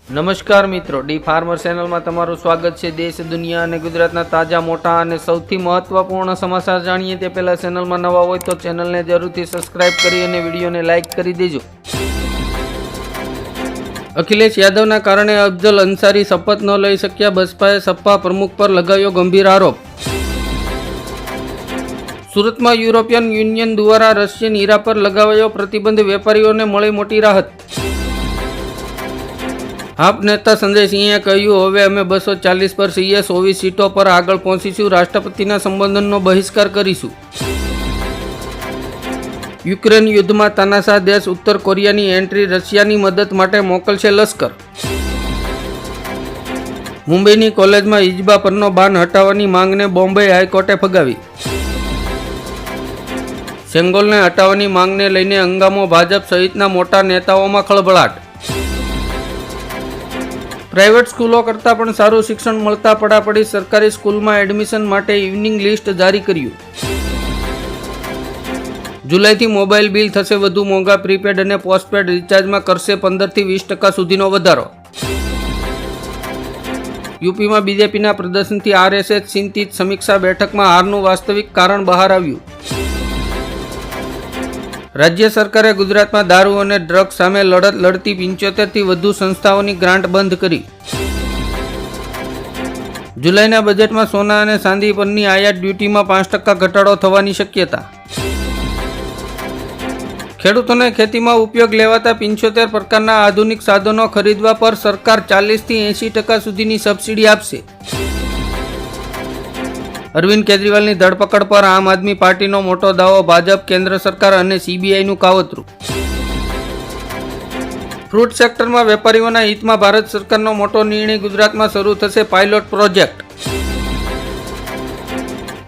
નમસ્કાર મિત્રો, D farmer ચેનલમાં તમારું સ્વાગત છે। દેશ, દુનિયા અને ગુજરાતના તાજા, મોટા અને સૌથી મહત્વપૂર્ણ સમાચાર જાણીએ તે પહેલા ચેનલમાં નવા હોય તો ચેનલને જરૂરથી સબસ્ક્રાઇબ કરી અને વિડીયોને લાઇક કરી દેજો। અખિલેશ યાદવના કારણે અફજલ અંસારી શપથ ન લઈ શક્યા, બસપાએ સપા પ્રમુખ પર લગાવ્યો ગંભીર આરોપ। સુરતમાં યુરોપિયન યુનિયન દ્વારા રશિયન હીરા પર લગાવાયો પ્રતિબંધ, વેપારીઓને મળી મોટી રાહત। આપ નેતા સંજય સિંહે કહ્યું, હવે અમે 240 પર છીએ, 24 સીટો પર આગળ પહોંચીશું, રાષ્ટ્રપતિના સંબોધનનો બહિષ્કાર કરીશું। યુક્રેન યુદ્ધમાં તાનાશાહ દેશ ઉત્તર કોરિયાની એન્ટ્રી, રશિયાની મદદ માટે મોકલશે લશ્કર। મુંબઈની કોલેજમાં હિજબા પરનો બાન હટાવવાની માંગને બોમ્બે હાઈકોર્ટે ફગાવી। સેંગોલને હટાવવાની માંગને લઈને હંગામો, ભાજપ સહિતના મોટા નેતાઓમાં ખળભળાટ। પ્રાઇવેટ સ્કૂલો કરતાં પણ સારું શિક્ષણ મળતા પડાપડી, સરકારી સ્કૂલમાં એડમિશન માટે ઇવનિંગ લિસ્ટ જારી કર્યું। જુલાઈથી મોબાઈલ બિલ થશે વધુ મોંઘા, પ્રીપેડ અને પોસ્ટપેડ રિચાર્જમાં કરશે 15 થી 20% સુધીનો વધારો। યુપીમાં બીજેપીના પ્રદર્શનથી આરએસએસ ચિંતિત, સમીક્ષા બેઠકમાં હારનું વાસ્તવિક કારણ બહાર આવ્યું। રાજ્ય સરકારે ગુજરાતમાં દારૂ અને ડ્રગ્સ સામે લડત લડતી 75 થી વધુ સંસ્થાઓની ગ્રાન્ટ બંધ કરી। જુલાઈના બજેટમાં સોના અને ચાંદી પરની આયાત ડ્યુટીમાં 5% ઘટાડો થવાની શક્યતા। ખેડૂતોને ખેતીમાં ઉપયોગ લેવાતા 75 પ્રકારના આધુનિક સાધનો ખરીદવા પર સરકાર 40 થી 80% સુધીની સબસિડી આપશે। અરવિંદ કેજરીવાલની ધરપકડ પર આમ આદમી પાર્ટીનો મોટો દાવો, ભાજપ, કેન્દ્ર સરકાર અને સીબીઆઈનું કાવતરું। ફ્રૂટ સેક્ટરમાં વેપારીઓના હિતમાં ભારત સરકારનો મોટો નિર્ણય, ગુજરાતમાં શરૂ થશે પાયલોટ પ્રોજેક્ટ।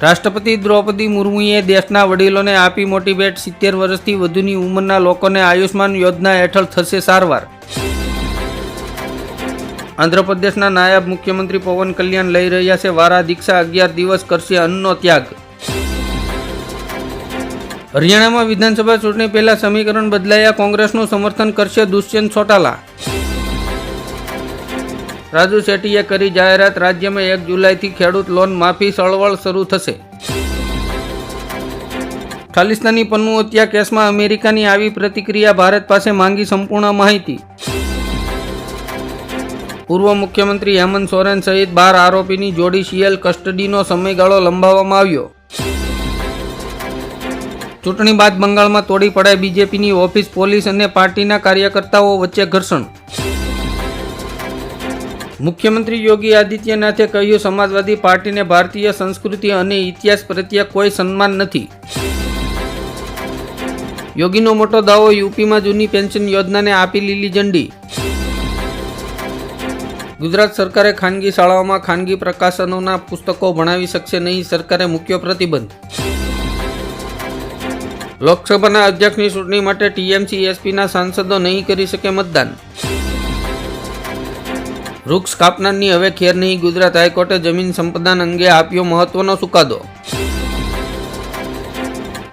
રાષ્ટ્રપતિ દ્રૌપદી મુર્મુએ દેશના વડીલોને આપી મોટી ભેટ, 70 વર્ષથી વધુની ઉંમરના લોકોને આયુષ્માન યોજના હેઠળ થશે સારવાર। આંધ્રપ્રદેશના નાયબ મુખ્યમંત્રી પવન કલ્યાણ લઈ રહ્યા છે વારા દીક્ષા, 11 દિવસ કરશે અન્નનો ત્યાગ। હરિયાણામાં વિધાનસભા ચૂંટણી પહેલા સમીકરણ બદલાયા, કોંગ્રેસનું સમર્થન કરશે દુષ્યંત ચૌટાલા। રાજુ શેટ્ટીએ કરી જાહેરાત, રાજ્યમાં 1 જુલાઈથી ખેડૂત લોન માફી ચળવળ શરૂ થશે। ખાલિસ્તાની પન્નુ હત્યા કેસમાં અમેરિકાની આવી પ્રતિક્રિયા, ભારત પાસે માંગી સંપૂર્ણ માહિતી। પૂર્વ મુખ્યમંત્રી હેમંત સોરેન સહિત 12 આરોપીની જ્યુડિશિયલ કસ્ટડીનો સમયગાળો લંબાવવામાં આવ્યો। ચૂંટણી બાદ બંગાળમાં તોડી પડાય બીજેપીની ઓફિસ, પોલીસ અને પાર્ટીના કાર્યકર્તાઓ વચ્ચે ઘર્ષણ। મુખ્યમંત્રી યોગી આદિત્યનાથે કહ્યું, સમાજવાદી પાર્ટીને ભારતીય સંસ્કૃતિ અને ઇતિહાસ પ્રત્યે કોઈ સન્માન નથી। યોગીનો મોટો દાવો, યુપીમાં જૂની પેન્શન યોજનાને આપી લીલી ઝંડી। ગુજરાત સરકારે ખાનગી શાળાઓમાં ખાનગી પ્રકાશનોના પુસ્તકો ભણાવી શકશે નહીં, સરકારે મૂક્યો પ્રતિબંધ। લોકસભાના અધ્યક્ષની ચૂંટણી માટે ટીએમસી એસપીના સાંસદો નહીં કરી શકે મતદાન। વૃક્ષ કાપનારની હવે ખેર નહીં, ગુજરાત હાઈકોર્ટે જમીન સંપાદન અંગે આપ્યો મહત્વનો ચુકાદો।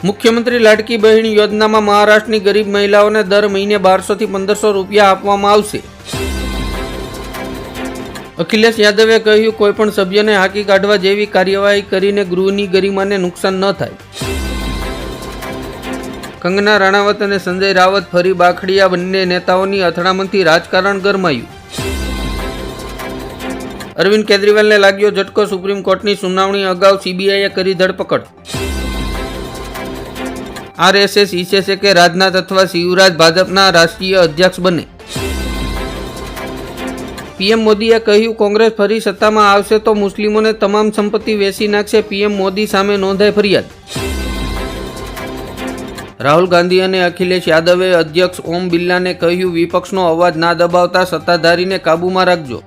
મુખ્યમંત્રી લાડકી બહેન યોજનામાં મહારાષ્ટ્રની ગરીબ મહિલાઓને દર મહિને 1200 થી 1500 રૂપિયા આપવામાં આવશે। અખિલેશ યાદવે કહ્યું, કોઈપણ સભ્યને હાંકી કાઢવા જેવી કાર્યવાહી કરીને ગૃહની ગરિમાને નુકસાન ન થાય। કંગના રાણાવત અને સંજય રાવત ફરી બાખડ્યા, બંને નેતાઓની અથડામણથી રાજકારણ ગરમાયું। અરવિંદ કેજરીવાલને લાગ્યો ઝટકો, સુપ્રીમ કોર્ટની સુનાવણી અગાઉ સીબીઆઈએ કરી ધરપકડ। આરએસએસ ઈચ્છે છે કે રાજનાથ અથવા શિવરાજ ભાજપના રાષ્ટ્રીય અધ્યક્ષ બને। પીએમ મોદીએ કહ્યું, કોંગ્રેસ ફરી સત્તામાં આવશે તો મુસ્લિમોને તમામ સંપત્તિ વેચી નાખશે, પીએમ મોદી સામે નોંધાઈ ફરિયાદ। રાહુલ ગાંધી અને અખિલેશ યાદવે અધ્યક્ષ ઓમ બિરલાને કહ્યું, વિપક્ષનો અવાજ ના દબાવતા સત્તાધારીને કાબૂમાં રાખજો।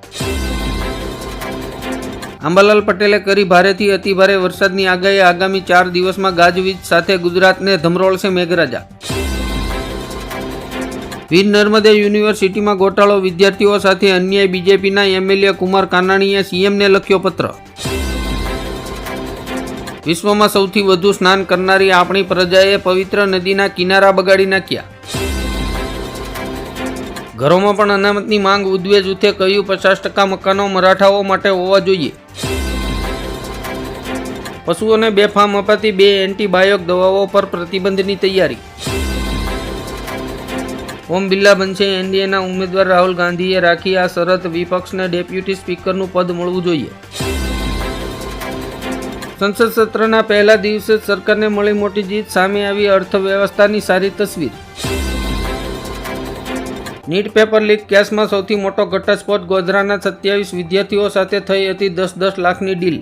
અંબાલાલ પટેલે કરી ભારેથી અતિભારે વરસાદની આગાહી, આગામી 4 દિવસમાં ગાજવીજ સાથે ગુજરાતને ધમરોળશે મેઘરાજા। વીર નર્મદે યુનિવર્સિટીમાં ગોટાળો, વિદ્યાર્થીઓ સાથે અન્યાય, બીજેપીના એમએલએ કુમાર કાનાણીએ સીએમને લખ્યો પત્ર। વિશ્વમાં સૌથી વધુ સ્નાન કરનારી આપણી પ્રજાએ પવિત્ર નદીના કિનારા બગાડી નાખ્યા। ઘરોમાં પણ અનામતની માંગ ઉદ્વે જૂથે કહ્યું 50% મકાનો મરાઠાઓ માટે હોવા જોઈએ. પશુઓને બેફામ અપાતી 2 એન્ટીબાયોટિક દવાઓ પર પ્રતિબંધની તૈયારી. ઓમ બિરલા બનશે એનડીએના ઉમેદવાર. રાહુલ ગાંધીએ રાખી આ શરત, વિપક્ષને ડેપ્યુટી સ્પીકરનું પદ મળવું જોઈએ. સંસદ સત્રના પહેલા દિવસે જ સરકારને મળી મોટી જીત, સામે આવી અર્થવ્યવસ્થાની સારી તસવીર. નીટ પેપર લીક કેસમાં સૌથી મોટો ઘટસ્ફોટ. ગોધરાના 27 વિદ્યાર્થીઓ સાથે થઈ હતી 10-10 લાખની ડીલ.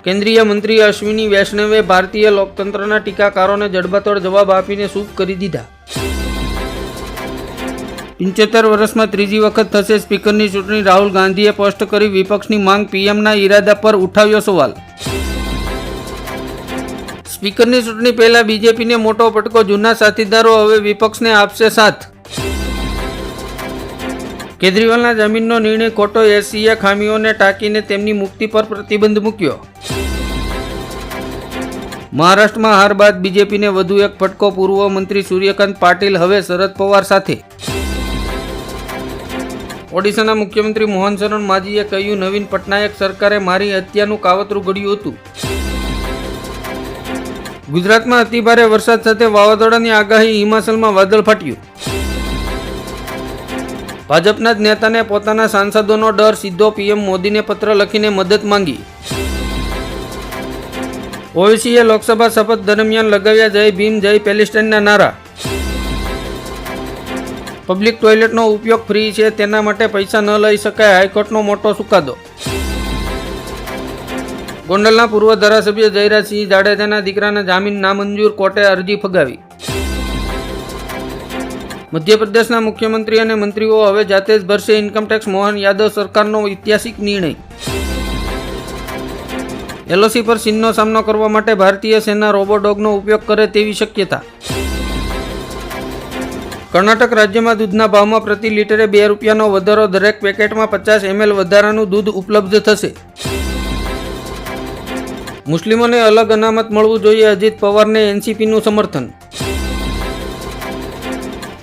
કેન્દ્રીય મંત્રી અશ્વિની વૈષ્ણવે ભારતીય લોકતંત્રના ટીકાકારોને જડબાતોડ જવાબ આપીને સૂપ કરી દીધા. 75 વર્ષમાં ત્રીજી વખત થશે સ્પીકરની ચૂંટણી. રાહુલ ગાંધીએ સ્પષ્ટ કરી વિપક્ષની માંગ. પીએમના ઈરાદા પર ઉઠાવ્યો સવાલ. સ્પીકરની ચૂંટણી પહેલા બીજેપીને મોટો ફટકો. જૂના સાથીદારો હવે વિપક્ષને આપશે સાથ. કેજરીવાલના જામીનનો નિર્ણય ખોટો. એસસીએ ખામીઓને ટાંકીને તેમની મુક્તિ પર પ્રતિબંધ મૂક્યો. મહારાષ્ટ્રમાં હાર બાદ બીજેપીને વધુ એક ફટકો. પૂર્વ મંત્રી સૂર્યકાંત પાટીલ હવે શરદ પવાર સાથે. ઓડિશાના મુખ્યમંત્રી મોહન શરણ માઝીએ કહ્યું, નવીન પટનાયક સરકારે મારી હત્યાનું કાવતરું ઘડ્યું હતું. ગુજરાતમાં અતિભારે વરસાદ સાથે વાવાઝોડાની આગાહી. હિમાચલમાં વાદળ ફાટ્યું. ભાજપના જ નેતાને પોતાના સાંસદોનો ડર. સીધો પીએમ મોદીને પત્ર લખીને મદદ માંગી. ઓવેસીએ લોકસભા શપથ દરમિયાન લગાવ્યા જય ભીમ જય પેલેસ્ટાઇનના નારા. પબ્લિક ટોયલેટનો ઉપયોગ ફ્રી છે, તેના માટે પૈસા ન લઈ શકાય. હાઈકોર્ટનો મોટો ચુકાદો. ગોંડલના પૂર્વ ધારાસભ્ય જયરાજસિંહ જાડેજાના દીકરાના જામીન નામંજૂર. કોર્ટે અરજી ફગાવી. મધ્યપ્રદેશના મુખ્યમંત્રી અને મંત્રીઓ હવે જાતે જ ભરશે ઇન્કમટેક્સ. મોહન યાદવ સરકારનો ઐતિહાસિક નિર્ણય. એલઓસી પર ચીનનો સામનો કરવા માટે ભારતીય સેના રોબોડોગનો ઉપયોગ કરે તેવી શક્યતા. કર્ણાટક રાજ્યમાં દૂધના ભાવમાં પ્રતિ લીટરે 2 રૂપિયાનો વધારો. દરેક પેકેટમાં 50 ml વધારાનું દૂધ ઉપલબ્ધ થશે. મુસ્લિમોને અલગ અનામત મળવું જોઈએ. અજીત પવારને એનસીપીનું સમર્થન.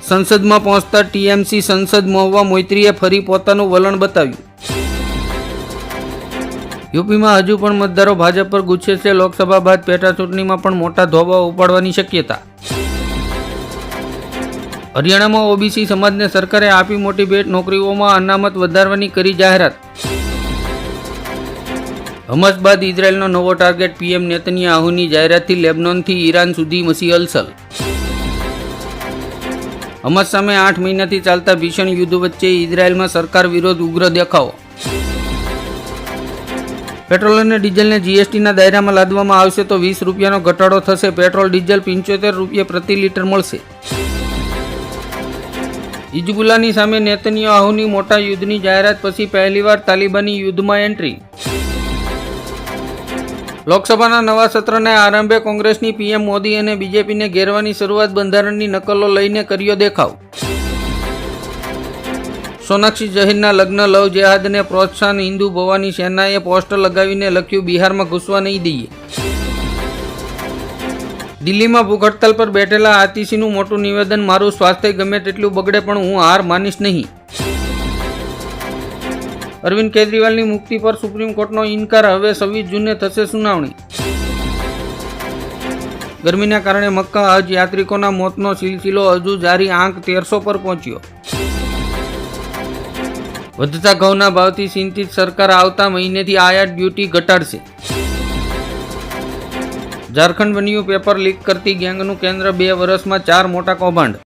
સંસદમાં પહોંચતા ટીએમસી સંસદ મહુવા મોઇત્રીએ ફરી પોતાનું વલણ બતાવ્યું. યુપીમાં હજુ પણ મતદારો ભાજપ પર ગુસ્સે છે. લોકસભા બાદ પેટા ચૂંટણીમાં પણ મોટા ધોબા ઉપાડવાની શક્યતા. હરિયાણામાં ઓબીસી સમાજને સરકારે આપી મોટી ભેટ. નોકરીઓમાં અનામત વધારવાની કરી જાહેરાત. હમાસ બાદ ઇઝરાયેલનો નવો ટાર્ગેટ. પીએમ નેતન્યાહુની જાહેરાતથી લેબનોનથી ઈરાન સુધી મચી હલચલ. હમાસ સામે 8 મહિનાથી ચાલતા ભીષણ યુદ્ધ વચ્ચે ઇઝરાયેલમાં સરકાર વિરોધ ઉગ્ર દેખાવો. પેટ્રોલ અને ડીઝલને જીએસટીના દાયરામાં લાદવામાં આવશે તો 20 રૂપિયાનો ઘટાડો થશે. પેટ્રોલ ડીઝલ 75 રૂપિયા પ્રતિ લીટર મળશે. હિઝબુલ્લાની સામે નેતન્યાહુની મોટા યુદ્ધની જાહેરાત પછી પહેલીવાર તાલિબાની યુદ્ધમાં એન્ટ્રી. લોકસભાના નવા સત્રને આરંભે કોંગ્રેસની પીએમ મોદી અને બીજેપીને ઘેરવાની શરૂઆત. બંધારણની નકલો લઈને કર્યો દેખાવ. સોનાક્ષી જહીરના લગ્ન લવ જેહાદને પ્રોત્સાહન. હિન્દુ ભવાની સેનાએ પોસ્ટર લગાવીને લખ્યું, બિહારમાં ઘૂસવા નહીં દઈએ. દિલ્હીમાં ભૂખ હડતાલ પર બેઠેલા આતિશીનું મોટું નિવેદન, મારું સ્વાસ્થ્ય ગમે તેટલું બગડે પણ હું હાર માનીશ નહીં. અરવિંદ કેજરીવાલની મુક્તિ પર સુપ્રીમ કોર્ટનો ઇનકાર. હવે 26 જૂને થશે સુનાવણી. ગરમીના કારણે મક્કા હજ યાત્રિકોના મોતનો સિલસિલો હજુ જારી. આંક 1300 પર પહોંચ્યો. વધતા ઘઉંના ભાવથી ચિંતિત સરકાર. આવતા મહિનેથી આયાત ડ્યુટી ઘટાડશે. ઝારખંડ બન્યું પેપર લીક કરતી ગેંગનું કેન્દ્ર. 2 વર્ષમાં 4 મોટા કૌભાંડ.